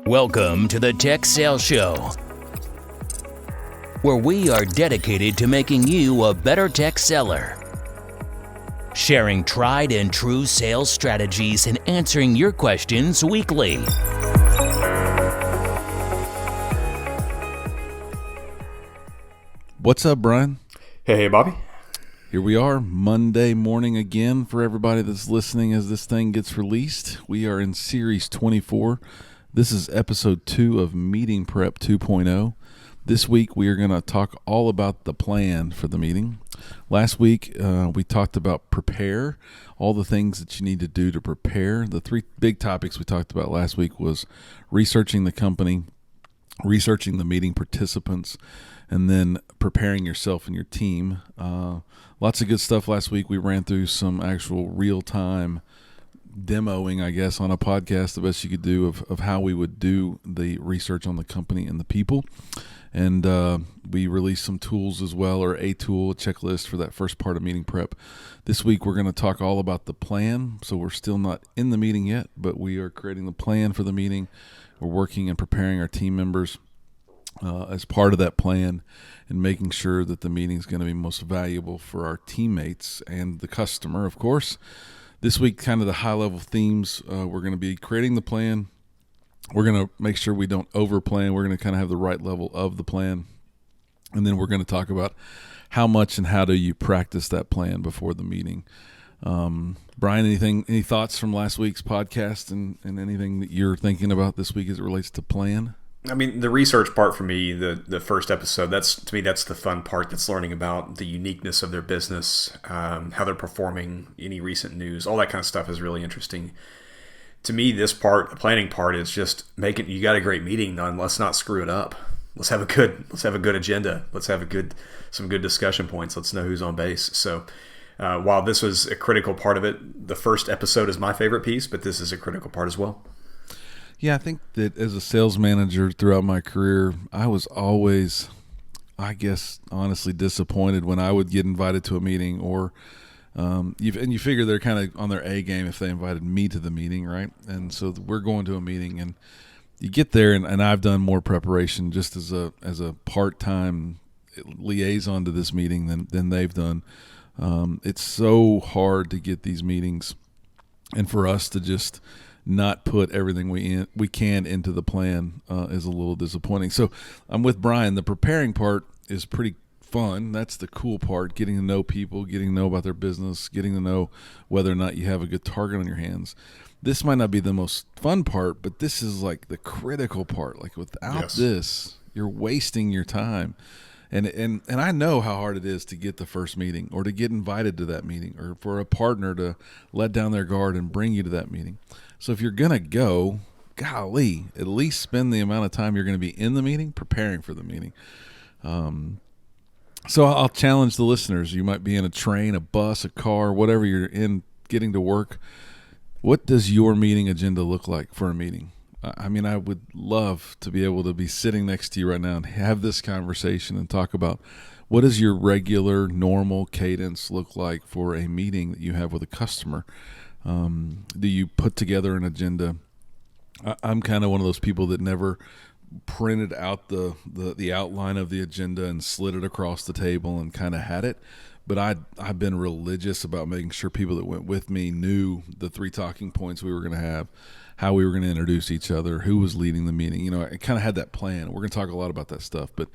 Welcome to the Tech Sales Show, where we are dedicated to making you a better tech seller, sharing tried and true sales strategies and answering your questions weekly. What's up, Brian? Hey, Bobby. Here we are, Monday morning again for everybody that's listening as this thing gets released. We are in Series 24. This is Episode 2 of Meeting Prep 2.0. This week, we are going to talk all about the plan for the meeting. Last week, we talked about prepare, all the things that you need to do to prepare. The three big topics we talked about last week was researching the company, researching the meeting participants, and then preparing yourself and your team. Lots of good stuff last week. We ran through some actual real-time demoing, I guess, on a podcast, the best you could do of how we would do the research on the company and the people. And we released some tools as well, or a tool, a checklist for that first part of meeting prep. This week, we're going to talk all about the plan. So we're still not in the meeting yet, but we are creating the plan for the meeting. We're working and preparing our team members as part of that plan and making sure that the meeting is going to be most valuable for our teammates and the customer, of course. This week, kind of the high-level themes, we're going to be creating the plan. We're going to make sure we don't over-plan. We're going to kind of have the right level of the plan. And then we're going to talk about how much and how do you practice that plan before the meeting. Brian, any thoughts from last week's podcast and anything that you're thinking about this week as it relates to plan? I mean, the research part for me, the first episode, that's the fun part. That's learning about the uniqueness of their business, how they're performing, any recent news, all that kind of stuff is really interesting. To me, this part, the planning part, is just you got a great meeting done. Let's not screw it up. Let's have a good agenda. Let's have some good discussion points. Let's know who's on base. So while this was a critical part of it, the first episode is my favorite piece, but this is a critical part as well. Yeah, I think that as a sales manager throughout my career, I was always, I guess, honestly disappointed when I would get invited to a meeting or you figure they're kind of on their A game if they invited me to the meeting, right? And so we're going to a meeting and you get there and I've done more preparation just as a part-time liaison to this meeting than they've done. It's so hard to get these meetings and for us to just not put everything we can into the plan is a little disappointing. So I'm with Brian. The preparing part is pretty fun. That's the cool part, getting to know people, getting to know about their business, getting to know whether or not you have a good target on your hands. This might not be the most fun part, but this is like the critical part. Like without this, you're wasting your time. And I know how hard it is to get the first meeting or to get invited to that meeting or for a partner to let down their guard and bring you to that meeting. So if you're going to go, golly, at least spend the amount of time you're going to be in the meeting preparing for the meeting. So I'll challenge the listeners. You might be in a train, a bus, a car, whatever you're in getting to work. What does your meeting agenda look like for a meeting? I mean, I would love to be able to be sitting next to you right now and have this conversation and talk about what does your regular, normal cadence look like for a meeting that you have with a customer. Do you put together an agenda? I'm kind of one of those people that never printed out the outline of the agenda and slid it across the table and kind of had it. But I've been religious about making sure people that went with me knew the three talking points we were going to have, how we were going to introduce each other, who was leading the meeting. You know, I kind of had that plan. We're going to talk a lot about that stuff, but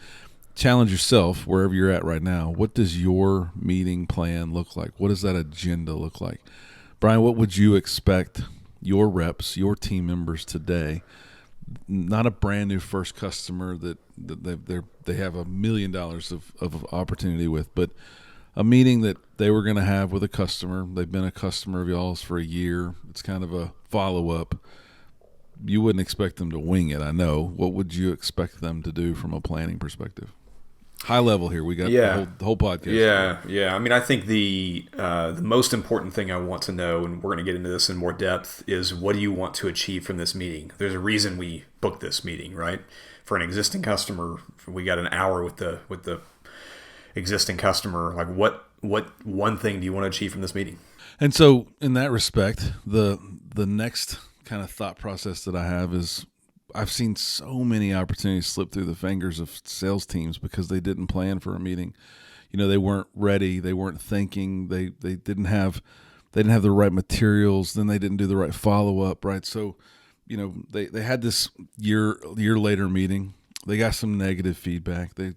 challenge yourself wherever you're at right now. What does your meeting plan look like? What does that agenda look like? Brian, what would you expect your reps, your team members today, not a brand new first customer that they have $1 million of opportunity with, but a meeting that they were going to have with a customer. They've been a customer of y'all's for a year. It's kind of a follow-up. You wouldn't expect them to wing it, I know. What would you expect them to do from a planning perspective? High level here. We got the whole podcast. Yeah. I mean, I think the most important thing I want to know, and we're going to get into this in more depth, is what do you want to achieve from this meeting? There's a reason we booked this meeting, right? For an existing customer, we got an hour with the existing customer. Like, what one thing do you want to achieve from this meeting? And so, in that respect, the next kind of thought process that I have is I've seen so many opportunities slip through the fingers of sales teams because they didn't plan for a meeting. They weren't ready. They weren't thinking. They didn't have the right materials. Then they didn't do the right follow up. Right. So, they had this year later meeting. They got some negative feedback. They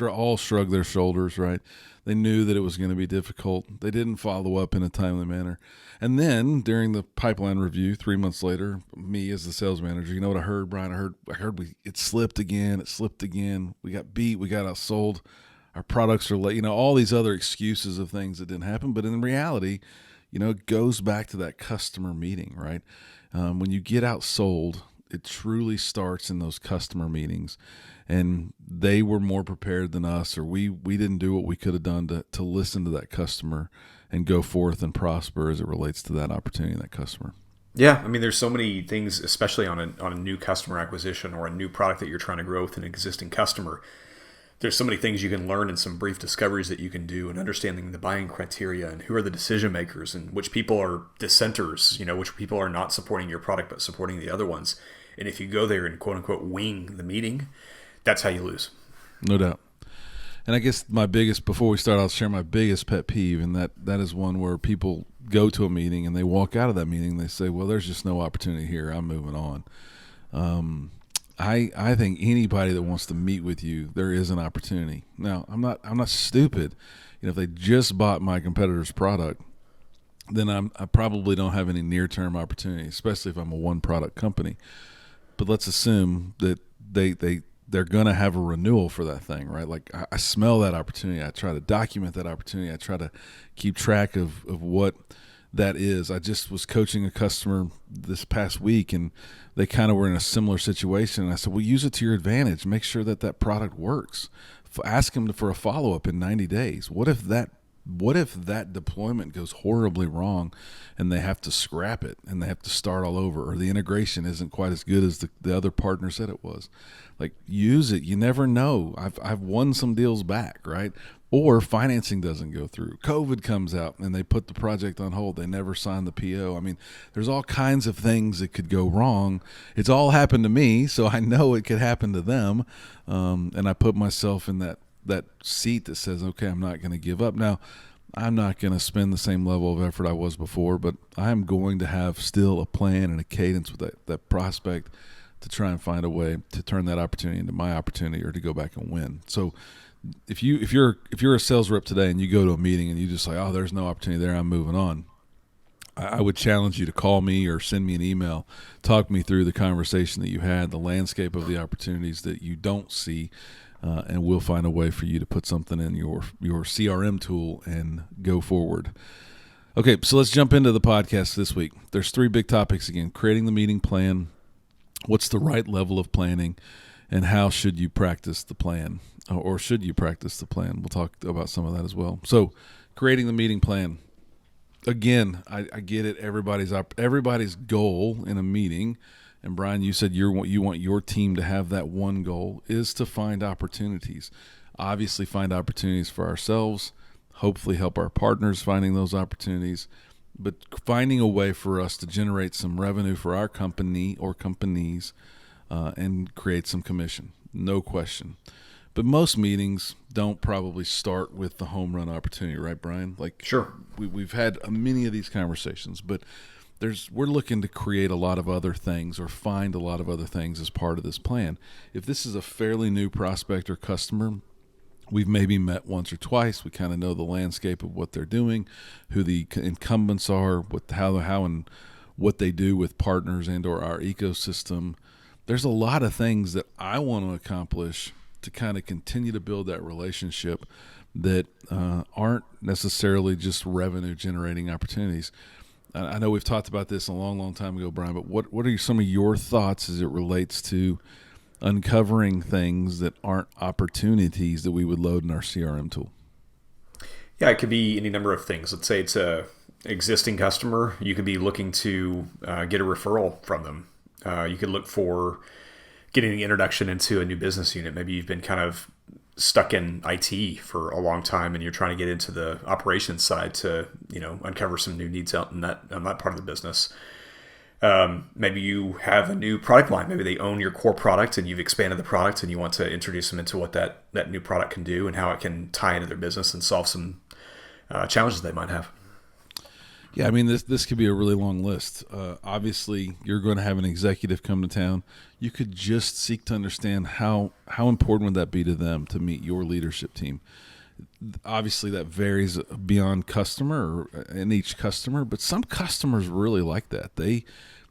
all shrugged their shoulders. Right. They knew that it was going to be difficult. They didn't follow up in a timely manner. And then during the pipeline review, 3 months later, me as the sales manager, you know what I heard, Brian? I heard it slipped again. It slipped again. We got beat. We got outsold. Our products are late. All these other excuses of things that didn't happen. But in reality, it goes back to that customer meeting, right? When you get outsold, it truly starts in those customer meetings. And they were more prepared than us, or we didn't do what we could have done to listen to that customer and go forth and prosper as it relates to that opportunity and that customer. Yeah, I mean, there's so many things, especially on a new customer acquisition or a new product that you're trying to grow with an existing customer. There's so many things you can learn and some brief discoveries that you can do, and understanding the buying criteria and who are the decision makers and which people are dissenters, which people are not supporting your product but supporting the other ones. And if you go there and quote unquote wing the meeting, that's how you lose. No doubt. And I guess before we start, I'll share my biggest pet peeve, and that is one where people go to a meeting and they walk out of that meeting, they say, well, there's just no opportunity here. I'm moving on. I think anybody that wants to meet with you, there is an opportunity. Now, I'm not stupid. If they just bought my competitor's product, then I probably don't have any near-term opportunity, especially if I'm a one-product company. But let's assume that they're going to have a renewal for that thing, right? Like I smell that opportunity. I try to document that opportunity. I try to keep track of what that is. I just was coaching a customer this past week, and they kind of were in a similar situation. And I said, well, use it to your advantage. Make sure that product works. Ask them for a follow-up in 90 days. What if that deployment goes horribly wrong and they have to scrap it and they have to start all over, or the integration isn't quite as good as the other partner said it was? Like, use it. You never know. I've won some deals back, right? Or financing doesn't go through. COVID comes out and they put the project on hold. They never signed the PO. I mean, there's all kinds of things that could go wrong. It's all happened to me, so I know it could happen to them. And I put myself in that seat that says, okay, I'm not going to give up. Now, I'm not going to spend the same level of effort I was before, but I'm going to have still a plan and a cadence with that prospect to try and find a way to turn that opportunity into my opportunity, or to go back and win. So if you're a sales rep today and you go to a meeting and you just like, oh, there's no opportunity there, I'm moving on, I would challenge you to call me or send me an email, talk me through the conversation that you had, the landscape of the opportunities that you don't see, and we'll find a way for you to put something in your CRM tool and go forward. Okay, so let's jump into the podcast this week. There's 3 big topics again: creating the meeting plan, what's the right level of planning, and how should you practice the plan, or should you practice the plan? We'll talk about some of that as well. So, creating the meeting plan. Again, I get it. Everybody's goal in a meeting, and Brian, you said you want your team to have that one goal, is to find opportunities. Obviously, find opportunities for ourselves. Hopefully, help our partners finding those opportunities, but finding a way for us to generate some revenue for our company or companies, and create some commission. No question. But most meetings don't probably start with the home run opportunity, right, Brian? Like, sure, we've had many of these conversations, but we're looking to create a lot of other things, or find a lot of other things as part of this plan. If this is a fairly new prospect or customer, we've maybe met once or twice. We kind of know the landscape of what they're doing, who the incumbents are, how and what they do with partners and or our ecosystem. There's a lot of things that I want to accomplish to kind of continue to build that relationship that aren't necessarily just revenue generating opportunities. I know we've talked about this a long, long time ago, Brian, but what are some of your thoughts as it relates to uncovering things that aren't opportunities that we would load in our CRM tool? Yeah, it could be any number of things. Let's say it's a existing customer. You could be looking to get a referral from them. You could look for getting the introduction into a new business unit. Maybe you've been kind of stuck in IT for a long time and you're trying to get into the operations side to, uncover some new needs out in that part of the business. Maybe you have a new product line. Maybe they own your core product and you've expanded the product and you want to introduce them into what that new product can do and how it can tie into their business and solve some challenges they might have. Yeah, I mean, this could be a really long list. Obviously, you're going to have an executive come to town. You could just seek to understand how important would that be to them to meet your leadership team. Obviously, that varies beyond customer or in each customer, but some customers really like that. They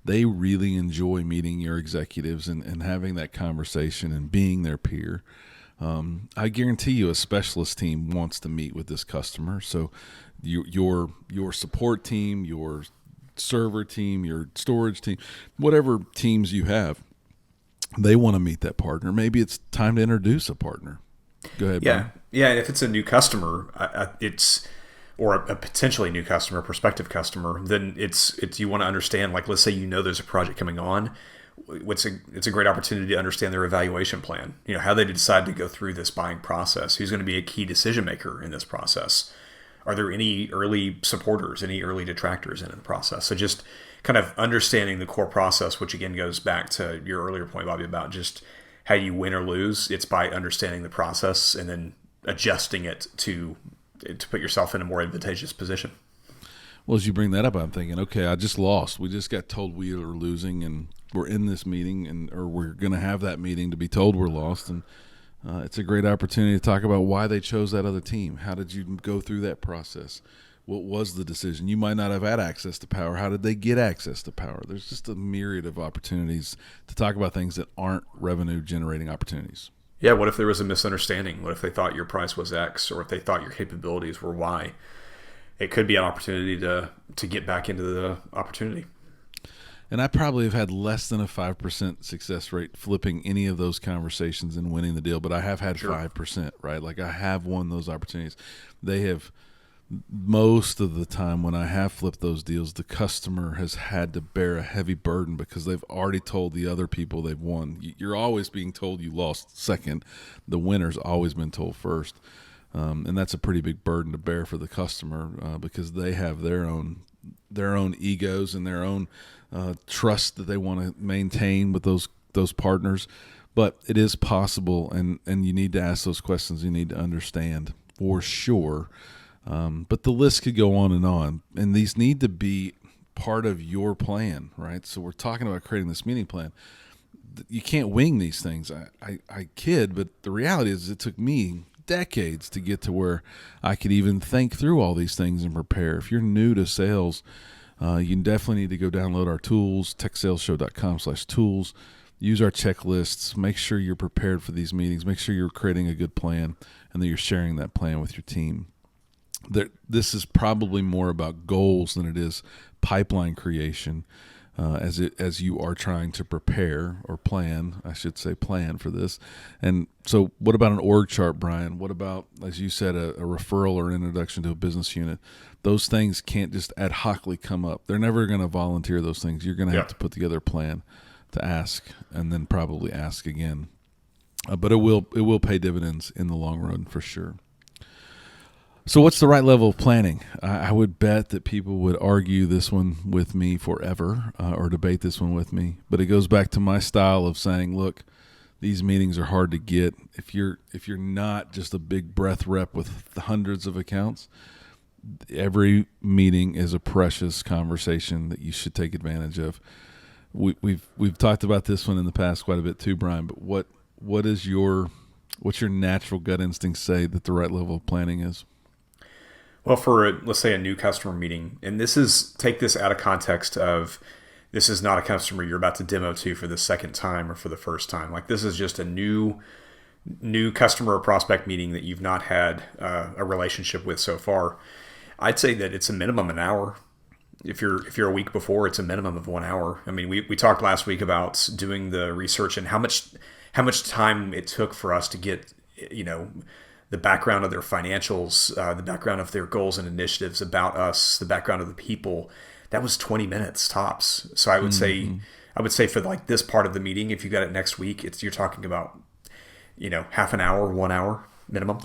really enjoy meeting your executives and having that conversation and being their peer. I guarantee you a specialist team wants to meet with this customer. So your support team, your server team, your storage team, whatever teams you have, they want to meet that partner. Maybe it's time to introduce a partner. Go ahead, Yeah. Brian. Yeah. And if it's a new customer, or a potentially new customer, prospective customer, then it's you want to understand, like, let's say there's a project coming on. It's a great opportunity to understand their evaluation plan. How they decide to go through this buying process. Who's going to be a key decision maker in this process? Are there any early supporters, any early detractors in the process? So just kind of understanding the core process, which again goes back to your earlier point, Bobby, about just how you win or lose. It's by understanding the process and then adjusting it to put yourself in a more advantageous position. Well, as you bring that up, I'm thinking, okay, I just lost. We just got told we are losing, and we're in this meeting, or we're going to have that meeting to be told we're lost. And it's a great opportunity to talk about why they chose that other team. How did you go through that process? What was the decision? You might not have had access to power. How did they get access to power? There's just a myriad of opportunities to talk about things that aren't revenue-generating opportunities. Yeah, what if there was a misunderstanding? What if they thought your price was X, or if they thought your capabilities were Y? It could be an opportunity to get back into the opportunity. And I probably have had less than a 5% success rate flipping any of those conversations and winning the deal, but I have had 5%, right? Like, I have won those opportunities. They have, most of the time when I have flipped those deals, the customer has had to bear a heavy burden because they've already told the other people they've won. You're always being told you lost second. The winner's always been told first. And that's a pretty big burden to bear for the customer because they have their own egos and their own trust that they want to maintain with those partners. But it is possible, and you need to ask those questions. You need to understand for sure. But the list could go on, and these need to be part of your plan, right? So we're talking about creating this meeting plan. You can't wing these things. I kid, but the reality is it took me decades to get to where I could even think through all these things and prepare. If you're new to sales, you definitely need to go download our tools, techsalesshow.com/tools. Use our checklists. Make sure you're prepared for these meetings. Make sure you're creating a good plan and that you're sharing that plan with your team. This is probably more about goals than it is pipeline creation as you are trying to prepare or plan, I should say plan for this. And so what about an org chart, Brian? What about, as you said, a referral or an introduction to a business unit? Those things can't just ad hocly come up. They're never going to volunteer those things. You're going to have to put together a plan to ask and then probably ask again. But it will pay dividends in the long run for sure. So what's the right level of planning? I would bet that people would argue this one with me forever or debate this one with me. But it goes back to my style of saying, look, these meetings are hard to get. If you're not just a big breath rep with hundreds of accounts, every meeting is a precious conversation that you should take advantage of. We've talked about this one in the past quite a bit too, Brian. But what's your natural gut instinct say that the right level of planning is? Well, for let's say a new customer meeting, and take this out of context of this is not a customer you're about to demo to for the second time or for the first time. Like, this is just a new customer or prospect meeting that you've not had a relationship with so far. I'd say that it's a minimum an hour. If you're a week before, it's a minimum of 1 hour. I mean, we talked last week about doing the research and how much time it took for us to get, the background of their financials, the background of their goals and initiatives about us, the background of the people. That was 20 minutes tops. So I would say for like this part of the meeting, if you got it next week, you're talking about, half an hour, 1 hour minimum.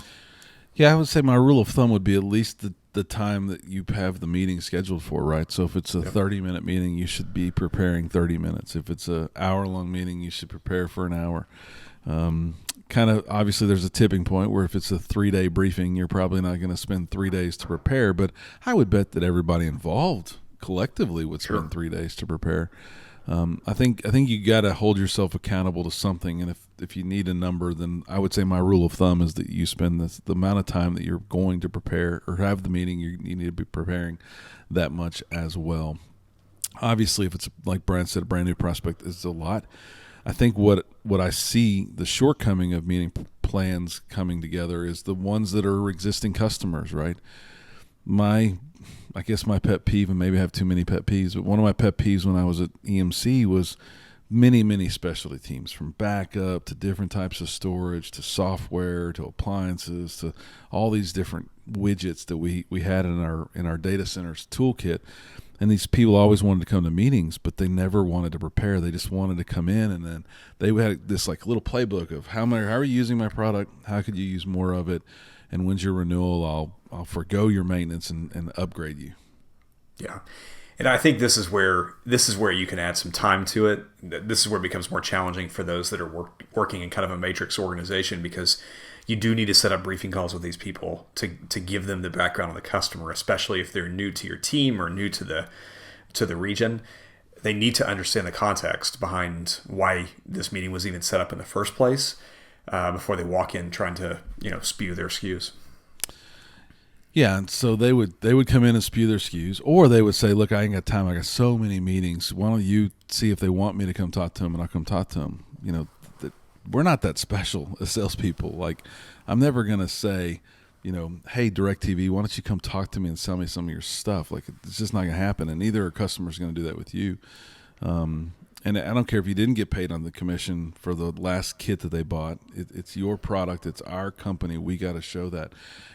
Yeah, I would say my rule of thumb would be at least the time that you have the meeting scheduled for, right? So if it's a 30-minute meeting, you should be preparing 30 minutes. If it's an hour-long meeting, you should prepare for an hour. Kind of obviously there's a tipping point where if it's a 3-day briefing, you're probably not going to spend 3 days to prepare, but I would bet that everybody involved collectively would spend 3 days to prepare. I think you got to hold yourself accountable to something, and if you need a number, then I would say my rule of thumb is that you spend the amount of time that you're going to prepare or have the meeting, you need to be preparing that much as well. Obviously, if it's like Brian said, a brand new prospect, is a lot. I think what I see the shortcoming of meeting plans coming together is the ones that are existing customers, right? I guess my pet peeve, and maybe I have too many pet peeves, but one of my pet peeves when I was at EMC was many specialty teams, from backup to different types of storage to software to appliances to all these different widgets that we had in our data centers toolkit. And these people always wanted to come to meetings, but they never wanted to prepare. They just wanted to come in, and then they had this like little playbook of how are you using my product? How could you use more of it? And when's your renewal? I'll forgo your maintenance and upgrade you. Yeah. And I think this is where you can add some time to it. This is where it becomes more challenging for those that are working in kind of a matrix organization, because you do need to set up briefing calls with these people to give them the background on the customer, especially if they're new to your team or new to the region. They need to understand the context behind why this meeting was even set up in the first place before they walk in trying to spew their SKUs. Yeah, and so they would come in and spew their SKUs, or they would say, "Look, I ain't got time. I got so many meetings. Why don't you see if they want me to come talk to them, and I'll come talk to them." We're not that special as salespeople. Like, I'm never gonna say, "Hey, DirecTV, why don't you come talk to me and sell me some of your stuff?" Like, it's just not gonna happen, and neither are customers gonna do that with you. And I don't care if you didn't get paid on the commission for the last kit that they bought. It's your product. It's our company. We got to show that.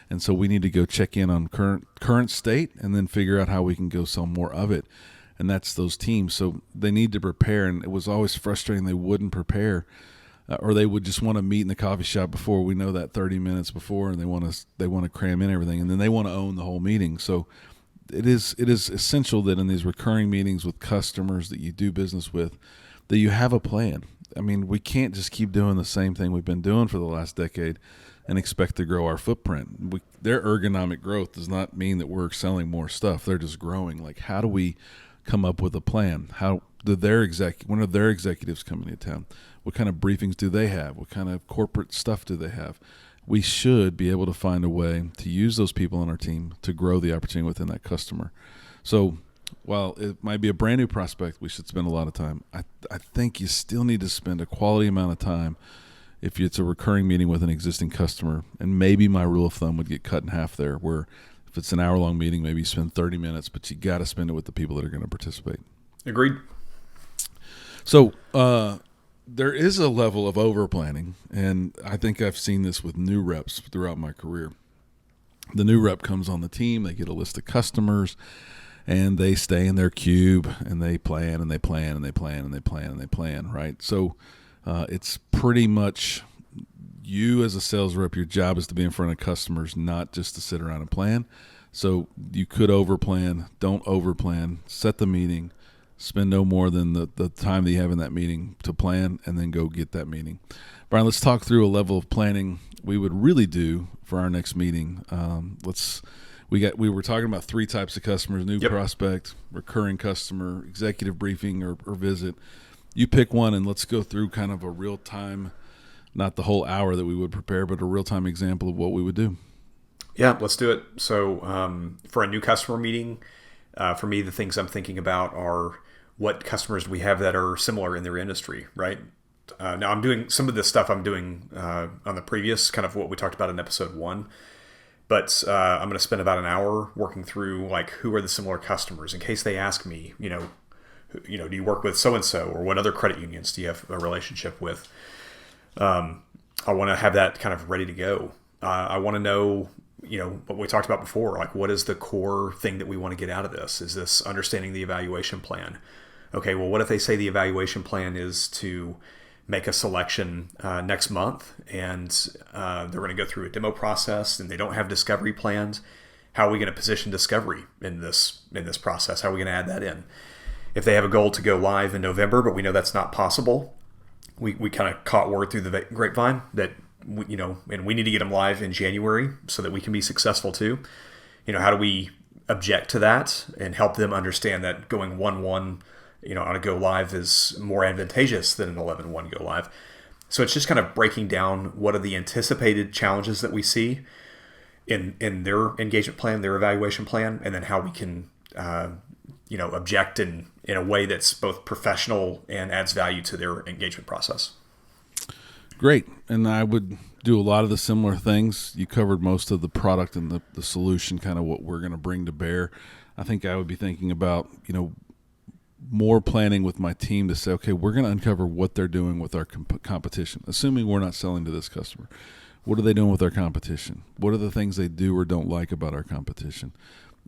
And so we need to go check in on current state and then figure out how we can go sell more of it. And that's those teams. So they need to prepare. And it was always frustrating they wouldn't prepare, or they would just want to meet in the coffee shop before. We know that 30 minutes before, and they want to cram in everything, and then they want to own the whole meeting. So it is essential that in these recurring meetings with customers that you do business with, that you have a plan. I mean, we can't just keep doing the same thing we've been doing for the last decade and expect to grow our footprint. Their ergonomic growth does not mean that we're selling more stuff. They're just growing. Like, how do we come up with a plan? When are their executives coming to town? What kind of briefings do they have? What kind of corporate stuff do they have? We should be able to find a way to use those people on our team to grow the opportunity within that customer. So while it might be a brand new prospect, we should spend a lot of time. I think you still need to spend a quality amount of time if it's a recurring meeting with an existing customer. And maybe my rule of thumb would get cut in half there, where if it's an hour-long meeting, maybe you spend 30 minutes, but you got to spend it with the people that are going to participate. Agreed. So there is a level of over-planning, and I think I've seen this with new reps throughout my career. The new rep comes on the team, they get a list of customers, and they stay in their cube, and they plan, and they plan, and they plan, and they plan, and they plan, right? So it's pretty much you as a sales rep, your job is to be in front of customers, not just to sit around and plan. So you could over-plan, don't over-plan, set the meeting, spend no more than the time that you have in that meeting to plan, and then go get that meeting. Brian, let's talk through a level of planning we would really do for our next meeting. We were talking about 3 types of customers: new prospect, recurring customer, executive briefing or visit. You pick one, and let's go through kind of a real time, not the whole hour that we would prepare, but a real time example of what we would do. Yeah, let's do it. So for a new customer meeting, for me, the things I'm thinking about are what customers do we have that are similar in their industry, right? Now I'm doing some of this stuff on the previous, kind of what we talked about in episode 1, but I'm going to spend about an hour working through like who are the similar customers in case they ask me, do you work with so-and-so, or what other credit unions do you have a relationship with? I want to have that kind of ready to go. I want to know, what we talked about before, like what is the core thing that we want to get out of this? Is this understanding the evaluation plan? Okay, well, what if they say the evaluation plan is to make a selection next month, and they're going to go through a demo process, and they don't have discovery plans? how are we going to position discovery in this process? How are we going to add that in? If they have a goal to go live in November, but we know that's not possible, we kind of caught word through the grapevine that and we need to get them live in January so that we can be successful too. How do we object to that and help them understand that going 1-1, on a go live is more advantageous than an 11-1 go live. So it's just kind of breaking down what are the anticipated challenges that we see in their engagement plan, their evaluation plan, and then how we can object in a way that's both professional and adds value to their engagement process. Great. And I would do a lot of the similar things. You covered most of the product and the solution, kind of what we're going to bring to bear. I think I would be thinking about, more planning with my team to say, okay, we're going to uncover what they're doing with our competition, assuming we're not selling to this customer. What are they doing with our competition? What are the things they do or don't like about our competition?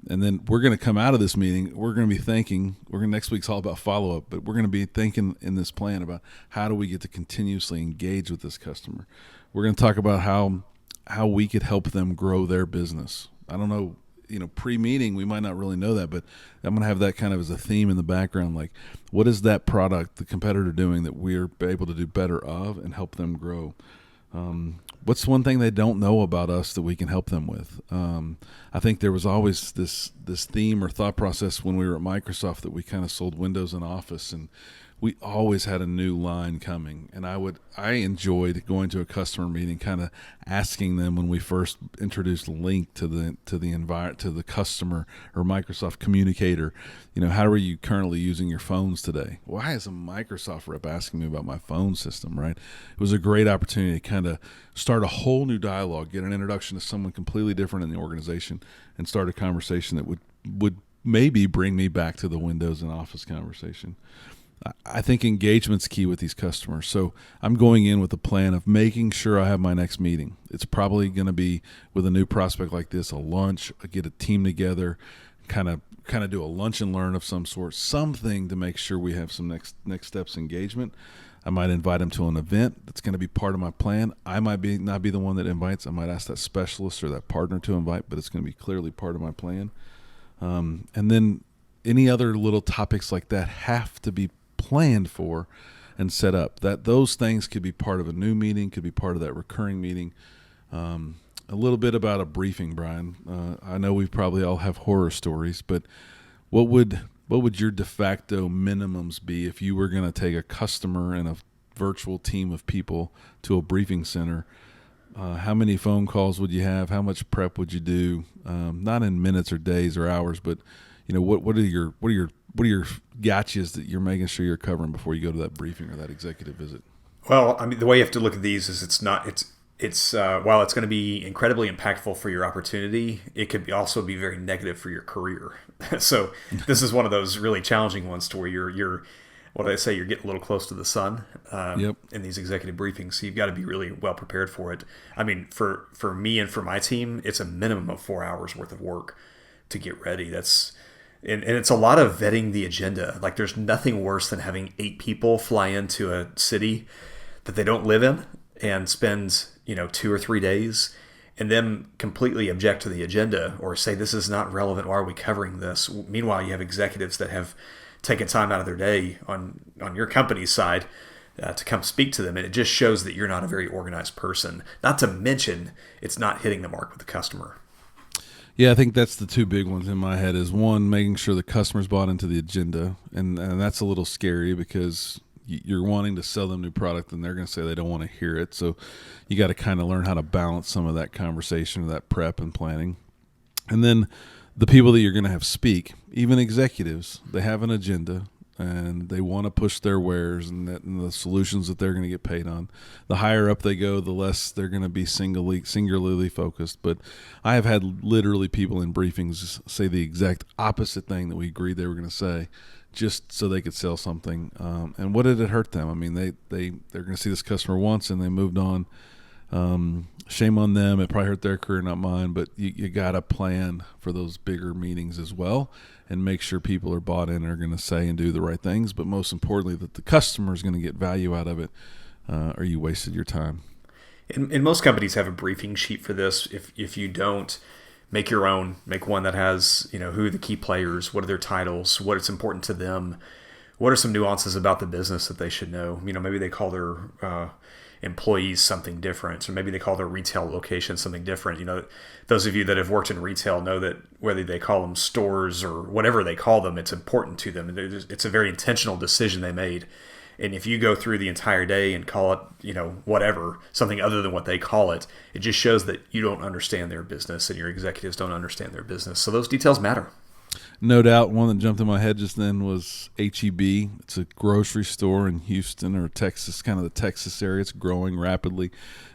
And then we're going to come out of this meeting, we're going to be thinking, next week's all about follow-up, but we're going to be thinking in this plan about how do we get to continuously engage with this customer. We're going to talk about how we could help them grow their business. I don't know, pre-meeting, we might not really know that, but I'm going to have that kind of as a theme in the background, like what is that product, the competitor doing that we're able to do better of and help them grow? What's one thing they don't know about us that we can help them with? I think there was always this theme or thought process when we were at Microsoft that we kind of sold Windows and Office, and we always had a new line coming. And I enjoyed going to a customer meeting, kind of asking them when we first introduced Link to the customer or Microsoft Communicator, how are you currently using your phones today? Why is a Microsoft rep asking me about my phone system, right? It was a great opportunity to kind of start a whole new dialogue, get an introduction to someone completely different in the organization, and start a conversation that would maybe bring me back to the Windows and Office conversation. I think engagement's key with these customers. So I'm going in with a plan of making sure I have my next meeting. It's probably going to be with a new prospect like this, a lunch, get a team together, kind of do a lunch and learn of some sort, something to make sure we have some next steps engagement. I might invite them to an event that's going to be part of my plan. I might not be the one that invites. I might ask that specialist or that partner to invite, but it's going to be clearly part of my plan. And then any other little topics like that have to be planned for and set up. That those things could be part of a new meeting, could be part of that recurring meeting. A little bit about a briefing, Brian. I know we probably all have horror stories, but what would your de facto minimums be if you were going to take a customer and a virtual team of people to a briefing center? How many phone calls would you have? How much prep would you do? Not in minutes or days or hours, but what are your gotchas that you're making sure you're covering before you go to that briefing or that executive visit? Well, I mean, the way you have to look at these is it's while it's going to be incredibly impactful for your opportunity, it could also be very negative for your career. So this is one of those really challenging ones to where you're what do I say? You're getting a little close to the sun in these executive briefings. So you've got to be really well prepared for it. I mean, for me and for my team, it's a minimum of 4 hours worth of work to get ready. And it's a lot of vetting the agenda. Like there's nothing worse than having 8 people fly into a city that they don't live in and spend 2 or 3 days and then completely object to the agenda or say this is not relevant. Why are we covering this? Meanwhile, you have executives that have taken time out of their day on your company's side to come speak to them. And it just shows that you're not a very organized person. Not to mention it's not hitting the mark with the customer. Yeah, I think that's the two big ones in my head is one, making sure the customer's bought into the agenda. And that's a little scary because you're wanting to sell them new product and they're going to say they don't want to hear it. So you got to kind of learn how to balance some of that conversation or that prep and planning. And then the people that you're going to have speak, even executives, they have an agenda and they want to push their wares and the solutions that they're going to get paid on. The higher up they go, the less they're going to be singularly focused. But I have had literally people in briefings say the exact opposite thing that we agreed they were going to say, just so they could sell something. And what did it hurt them? I mean, they're going to see this customer once and they moved on. Shame on them. It probably hurt their career, not mine. But you got to plan for those bigger meetings as well and make sure people are bought in and are going to say and do the right things. But most importantly, that the customer is going to get value out of it, or you wasted your time. And most companies have a briefing sheet for this. If you don't, make your own. Make one that has, who are the key players, what are their titles, what is important to them, what are some nuances about the business that they should know. Maybe they call their employees something different, or maybe they call their retail location something different. Those of you that have worked in retail know that whether they call them stores or whatever they call them, it's important to them. It's a very intentional decision they made. And if you go through the entire day and call it, whatever, something other than what they call it, it just shows that you don't understand their business and your executives don't understand their business. So those details matter. No doubt. One that jumped in my head just then was H-E-B. It's a grocery store in Houston or Texas, kind of the Texas area. It's growing rapidly.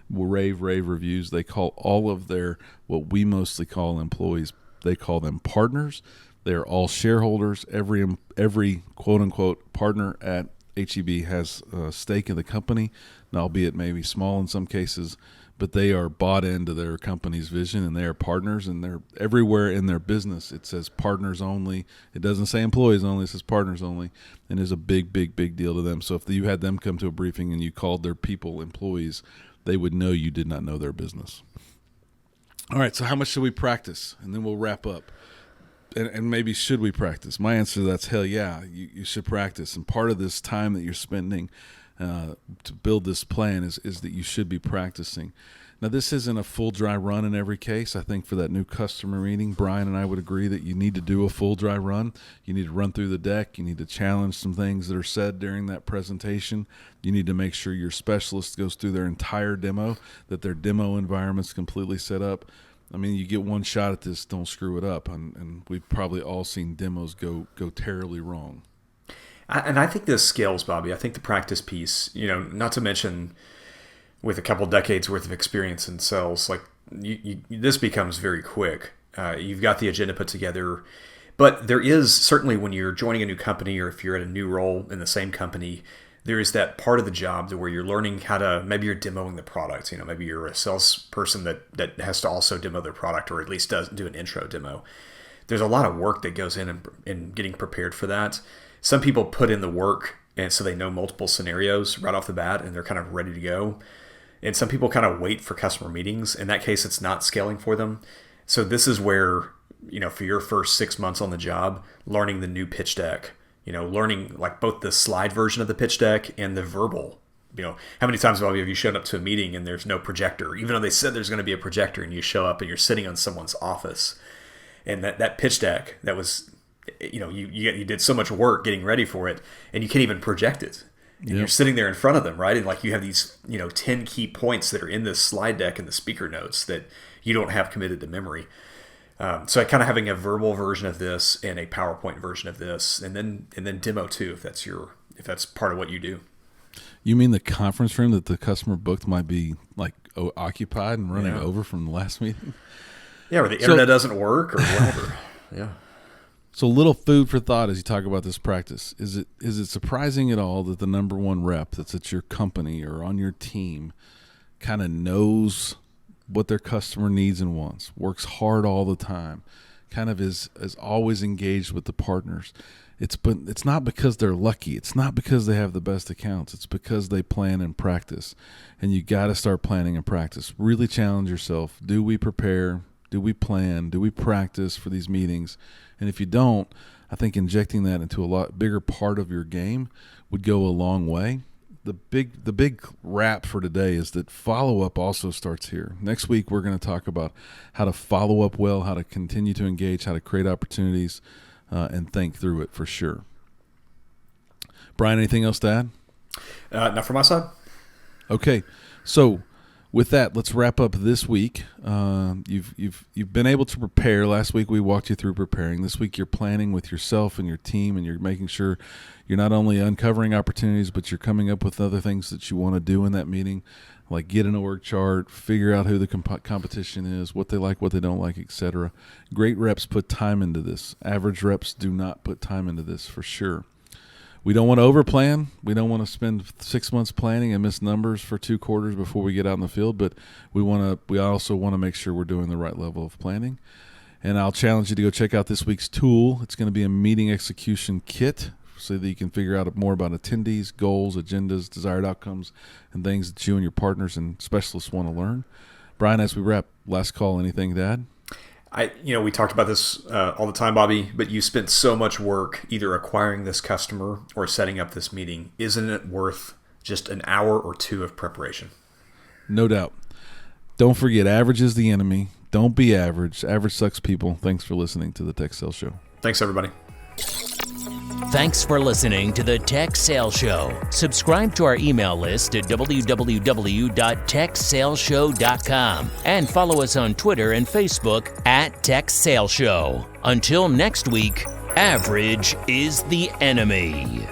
Rave reviews. They call all of their, what we mostly call employees, they call them partners. They are all shareholders. Every quote-unquote partner at H-E-B has a stake in the company, albeit maybe small in some cases, but they are bought into their company's vision, and they are partners, and they're everywhere in their business. It says partners only. It doesn't say employees only. It says partners only, and is a big deal to them. So if you had them come to a briefing and you called their people employees, they would know you did not know their business. All right, so how much should we practice? And then we'll wrap up. And maybe should we practice? My answer to that's hell yeah, you should practice. And part of this time that you're spending to build this plan is that you should be practicing. Now, this isn't a full dry run in every case. I think for that new customer meeting, Brian and I would agree that you need to do a full dry run. You need to run through the deck. You need to challenge some things that are said during that presentation. You need to make sure your specialist goes through their entire demo, that their demo environment's completely set up. I mean, you get one shot at this, don't screw it up. And we've probably all seen demos go terribly wrong. And I think this scales, Bobby. I think the practice piece, not to mention with a couple decades worth of experience in sales, like this becomes very quick. You've got the agenda put together, but there is certainly when you're joining a new company or if you're at a new role in the same company, there is that part of the job where you're learning how to, maybe you're demoing the product. Maybe you're a salesperson that has to also demo their product or at least do an intro demo. There's a lot of work that goes in getting prepared for that. Some people put in the work and so they know multiple scenarios right off the bat and they're kind of ready to go. And some people kind of wait for customer meetings. In that case, it's not scaling for them. So this is where, for your first 6 months on the job, learning the new pitch deck, learning like both the slide version of the pitch deck and the verbal. How many times have you shown up to a meeting and there's no projector, even though they said there's going to be a projector, and you show up and you're sitting on someone's office and that pitch deck that was, you did so much work getting ready for it and you can't even project it. And you're sitting there in front of them, right? And like you have these, 10 key points that are in this slide deck and the speaker notes that you don't have committed to memory. So kind of having a verbal version of this and a PowerPoint version of this, and then demo too, if that's part of what you do. You mean the conference room that the customer booked might be like occupied and running over from the last meeting? Yeah, or the internet doesn't work or whatever. Yeah. So little food for thought as you talk about this practice. Is it surprising at all that the number one rep that's at your company or on your team kind of knows what their customer needs and wants, works hard all the time, kind of is always engaged with the partners? It's not because they're lucky. It's not because they have the best accounts. It's because they plan and practice. And you got to start planning and practice. Really challenge yourself. Do we prepare? Do we plan? Do we practice for these meetings? And if you don't, I think injecting that into a lot bigger part of your game would go a long way. The big wrap for today is that follow-up also starts here. Next week, we're going to talk about how to follow up well, how to continue to engage, how to create opportunities, and think through it for sure. Brian, anything else to add? Not from my side. Okay, so with that, let's wrap up this week. You've been able to prepare. Last week we walked you through preparing. This week you're planning with yourself and your team, and you're making sure you're not only uncovering opportunities, but you're coming up with other things that you want to do in that meeting, like get an org chart, figure out who the competition is, what they like, what they don't like, etc. Great reps put time into this. Average reps do not put time into this for sure. We don't want to overplan. We don't want to spend 6 months planning and miss numbers for 2 quarters before we get out in the field, but we also want to make sure we're doing the right level of planning. And I'll challenge you to go check out this week's tool. It's going to be a meeting execution kit so that you can figure out more about attendees, goals, agendas, desired outcomes, and things that you and your partners and specialists want to learn. Brian, as we wrap, last call, anything to add? We talked about this all the time, Bobby, but you spent so much work either acquiring this customer or setting up this meeting. Isn't it worth just an hour or two of preparation? No doubt. Don't forget, average is the enemy. Don't be average. Average sucks, people. Thanks for listening to the Tech Sales Show. Thanks, everybody. Thanks for listening to the Tech Sales Show. Subscribe to our email list at www.techsaleshow.com and follow us on Twitter and Facebook at Tech Sales Show. Until next week, average is the enemy.